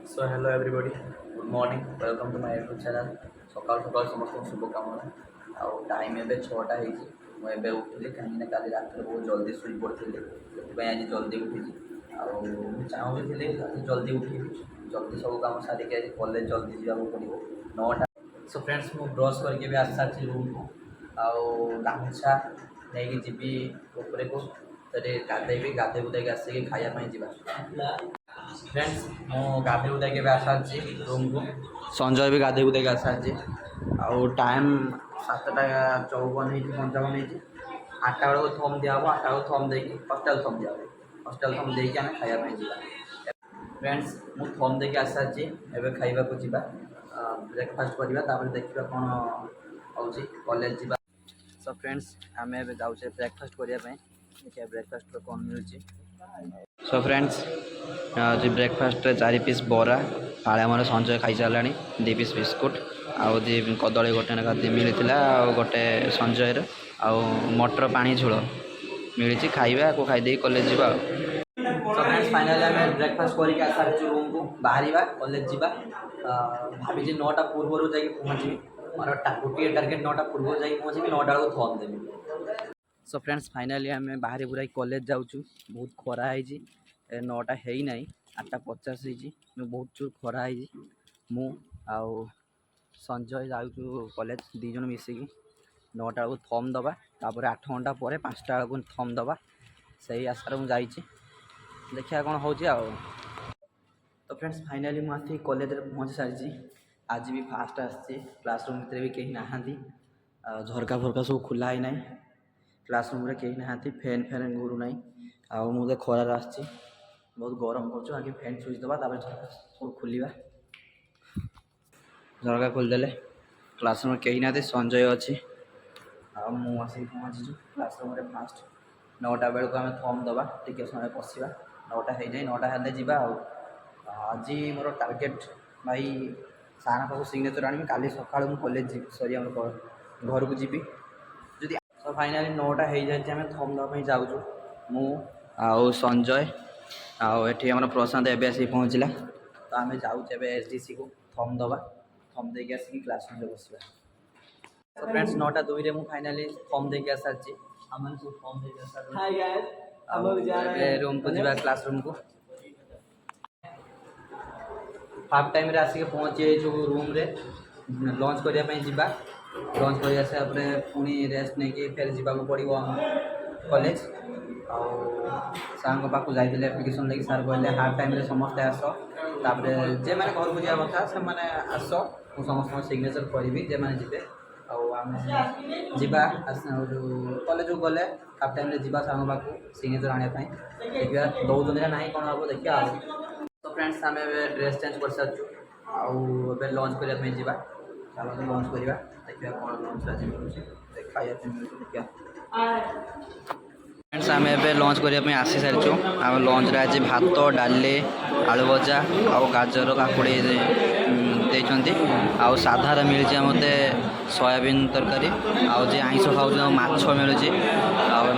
So hello everybody good morning welcome to my YouTube channel सकाल सकाल समस्त शुभकामना आउ टाइम एवं 6टा मुझे उठिली कहीं काली रात बहुत जल्दी शुई पड़ी से आज जल्दी उठी चाहूँगी आज जल्दी उठी जल्दी सब कम सारिक आज कॉलेज जल्दी जावाक पड़ो 9टा। सो फ्रेंड्स मु ब्रश करके भी आसी सारी रूम को आउ गामछा नहीं जीवी ऊपर को गाधेबी गाधे बुधे आसिक खायापाई जा फ्रेंड्स मु गाधे बुधे के आसाची रूम को संजय भी गाधे बुधे आसाची आउ टाइम 7:54 55 8टा बेलू थम दिया 8टा बेलू थम दे हस्टेल थम दिया हस्टेल थम दे आम खायापाई जा फ्रेंड्स मु थम दे आसाची एवं खाइबा को जीवा ब्रेकफास्ट करवा देखा कौन हो कॉलेज जीवा। सो फ्रेंड्स आम जाऊे ब्रेकफास्ट करने देखिए ब्रेकफास्ट कौन मिलूँ। सो फ्रेंड्स आज ब्रेकफास्ट 4 पीस बरा फाड़े आम संजय खाई सारा 2 पीस बिस्कुट आउ दी कदली गोटे ना मिलता गोटे संजय आउ मटर पानी झोल मिली खाइबा को खाईदे कॉलेज जीवा। सो फ्रेंड्स फाइनली आम ब्रेकफास्ट करके आसारी रूम को बाहर कॉलेज जीवा भावी 9टा पूर्व जा पहुँची मोर गोटे टार्गेट 9टा पूर्व जा पहुँची 9टा बेलू थम देवी। सो फ्रेंड्स फाइनली आम बाहर बुरा कॉलेज जाऊँ बहुत खरा है 9टा है ना 8:50 हो बहुत जोर खरा है मु आउ संजय जाऊँ कॉलेज 2 जन मिसिकी 9टा बेलू थम दबा तापर 8 घंटा पर 5टा बेलू थम दबा से आशार मुझे देखा कौन हो। तो फ्रेंड्स फाइनली मुझे कॉलेज पहुँची सारी आज भी फास्ट आसी क्लासरूम भितर भी कहीं ना झरका फरका सब खुला ही ना क्लासरूम रे कहीं ना फैन फैन घूरू ना आउ मुझे खरार आसी बहुत गरम कर आगे फैन सुइच दबा झरका सब खोलिया झरका खोलीदे क्लासरूम कहीं ना संजय अच्छी आसिक पहुँची क्लासरूम फास्ट 9टा बेलू आम थम दबा टे समय पशा 9टा है 9टा हेल्ले जा आज मोर टार्गेट भाई सारा पाक सिग्नेचर आनी काली सका कॉलेज सॉरी घर को जीवी जी। तो फाइनाली 9टा हो जाए आम थम दवाई जाऊँ मु आउ संजय आठी आम प्रशांत एवं आसिक पहुँचला तो आम जाऊे एसडीसी को थम दबा थम दे आसिक क्लासरूम में बसवा। तो फ्रेंड्स 9टा 2 रे फाइनाली थम दे आसारी आम सब थम दे रूम को जीवा क्लासरूम को हाफ टाइम रे आसिक पहुँची रूम रे लंच करने जीवा लंच कर सारे पुणी रेस्ट नहीं फिर जावाक पड़ो कॉलेज सार पाक जाइए एप्लिकेशन लेकिन सार कहले हाफ टाइम रे समस्ते आस तापर जे मैंने घर को जावा कथा से मैंने आस समस्त सिग्नेचर करी जे मैंने जी आम जा कॉलेज को गले हाफ टाइम रे जीवा सार पाक सिग्नेचर आने देखा दौन ना कौन हम देखा। तो फ्रेंड्स आम ड्रेस चेंज कर सारी आउ लंच करने जा लंच करवा देखिए कौन लंच आज मिलूँ खाया देखिए। फ्रेंड्स आम एवं लंच करने आसी सारी आम लंच आज भात डाली आलू भजा आउ गाजर काकुड़ी देते आउ साधार मिली मत सोयाबीन तरकारी आउ जे आइंस खाऊ माछ मिलूँ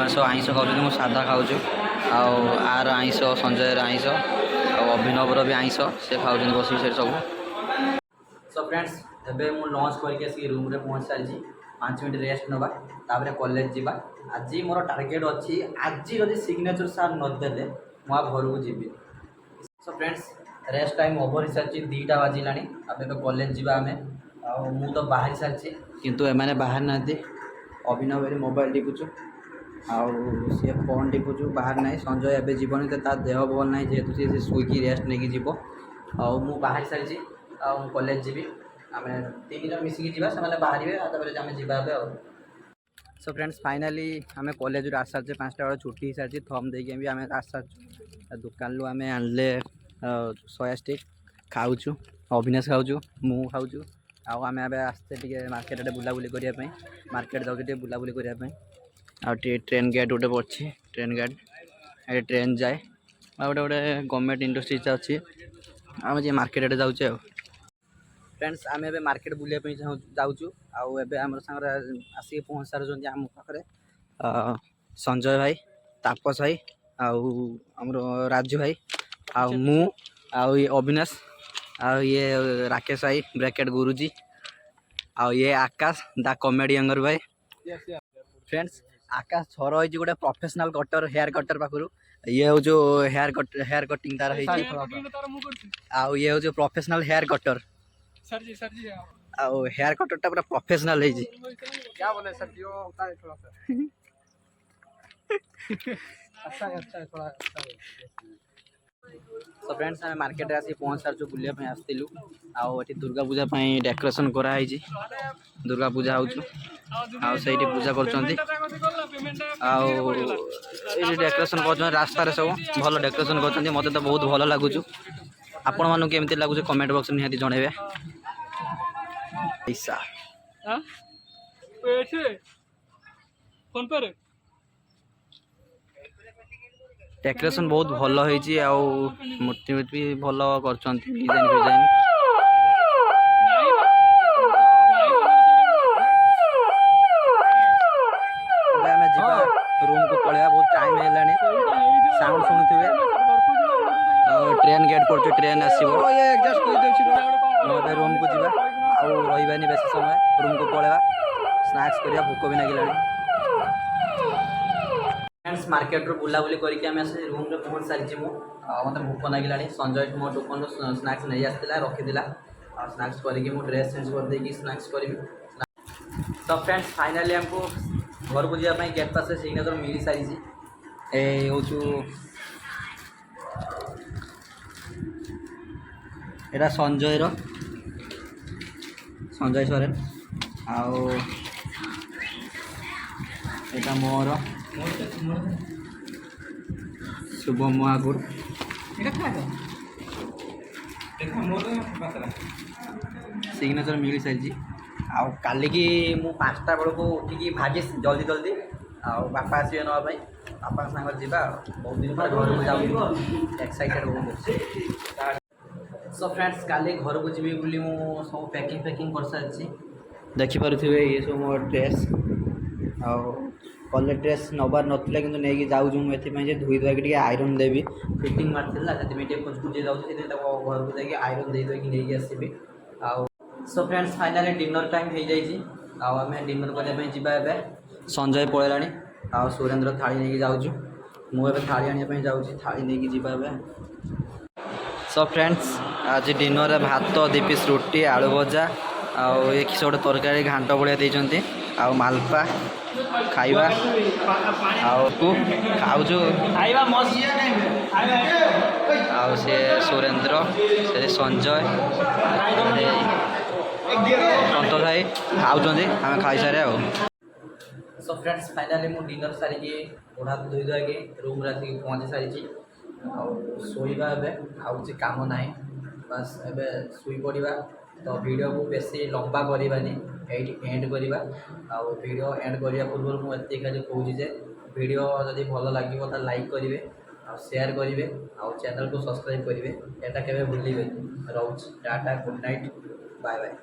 सब आइंस खाऊ साधा खाऊँ आर आइंस संजयर आइंस अभिनवर भी आइंस से खाऊ बस सब। सो फ्रेंड्स एबे मु लंच करके रूम रे पहुँच सारी 5 मिनट रेस्ट नवा तापर कॉलेज जीवा आज मोर टार्गेट अच्छी आज जब सिग्नेचर सार नदेले मुझे घर को जीवी। So friends rest time over हो सारी 2टा बाजिला अब कॉलेज जीवा आम मु तो बाहर सारी किंतु एमाने बाहर ना अभिनव मोबाइल टिपुचु आउ सी फोन टिपुचु बाहर ना संजय एवं जीवन तो देह भल ना जेहेतु सी शुई रेस्ट नहीं जीव आउ बाहर सारी कॉलेज जीवी आम 3 जन मिसिकी जीवा से बाहर आम जीवा। सो फ्रेंड्स फाइनाली आम कॉलेज आस सारी 5टा बेल छुट्टी सारी थम देके भी आम आस सारी दुकान लु आम आनले सोया स्टिक खाऊँ अविनाश खाऊँ मु खाऊँ आम आसते मार्केट आड़े बुलाबुली करने मार्केट जाऊँ बुलाबुली करने ट्रेन गेट गोटे पड़ी ट्रेन गेट ये ट्रेन जाए गोटे गोटे गवर्नमेंट इंडस्ट्री अच्छी आम जे मार्केट आड़े जाऊे। फ्रेंड्स आम ए मार्केट बुलाइए जाऊँ आम सांग आसिक पहुँच सारे आम पाखे संजय भाई तापस भाई आम राजू भाई आउ अविनाश ଆଉ ये राकेश भाई ब्रैकेट गुरुजी ଆଉ ये आकाश दा कॉमेडी यंगर भाई फ्रेंड्स आकाश छर होई गोटे प्रोफेशनल कटर हेयर कटर पाखरु ये हो जो हेयर कटिंग तार होई आउ ये हो जो प्रोफेशनल हेयर कटर सर जी आउ हेयर कटर टा पूरा प्रोफेशनल है जी क्या बोले सर जी वो होता है थोड़ा सा अच्छा है थोड़ा अच्छा है सो फ्रेंड्स आम मार्केट आसी पहुँच सार्चु बुलाप आसलु आठ दुर्गा पूजा डेकोरेशन कराई दुर्गा पूजा हो पूजा कर डेकोरेशन कर रास्तार सब भल डेकोरेशन कर मत तो बहुत भल लगुच आपण मानू केमती लगुच कमेंट बॉक्स निहाती जनइबे पैसा फोन पे डेकोरेशन बहुत भल होती मूर्ति भी भल कर डिजाइन डिजाइन रूम को पलैया बहुत टाइम है साउंड शुणुवे ट्रेन गेट पर ट्रेन आसो रूम को जा रही बेस समय रूम को पलैया स्नाक्स करा भोक भी लगे फ्रेंड्स मार्केट रू बुलाबुली करके रूम रे पहुँच सारी मत भोक लगे संजय मो दुकान स्नाक्स नहीं आसाला रखीला स्नाक्स करके ड्रेस चेंज करदे स्नाक्स करी तो फ्रेंड्स फाइनाली हमको घर को जावाई गेट पास सिग्नेचर मिल सारी एटा संजय सोरेन आटा मोर शुभम महाकुर सिग्नेचर मिल सारी आउ काली की मु 5टा बेल को उठिकी भागे जल्दी जल्दी बापा आसवे नापी बापा सागर जा बहुत दिन पर घर को जाऊँ एक्साइटेड बहुत अच्छे सो फ्रेंड्स काली घर को जी बोली सब पैकिंग कर सारी देखिपे ये सब मो ड्रेस कलर ड्रेस नबार नाला कि नहीं जाऊँ मुझे धोई धुआकी आयरन देवी फिटिंग मार्ला से खोजखोजी जाऊँ घर को जाकि आयरन दे देकी नहीं आसबि so friends finally dinner time हो जाए आम डिनर करने जाए संजय पलैलाणी आ सुरेंद्र थाली नहीं जाऊँ मुझे थाली आने जाऊँ थाली नहीं जा सो फ्रेंड्स आज डिनर भात 2 पीस रुटी आलू भजा आउ ये किसी गोटे तरकारी घाट भाया देते आउ मालपा खाइबा खाऊँ आउ से सुरेंद्र से संजय संतोष भाई खाऊँ आम खाई सारे सो फ्रेंड्स फाइनाली मु डिनर सारिकी ओढ़ा धोई धुआकी रूम आसिक पहुँची सारी शोवा आउे कम ना बस ए शुई पड़ा तो वीडियो को बेसी लंबा करवानी एंड करवा वीडियो एंड करने पूर्व मुझे खाली कहूँ वीडियो जदि भल लगे तो लाइक करेंगे शेयर करेंगे चैनल को सब्सक्राइब करेंगे यहाँ के भूलिए रोच tata good night bye bye.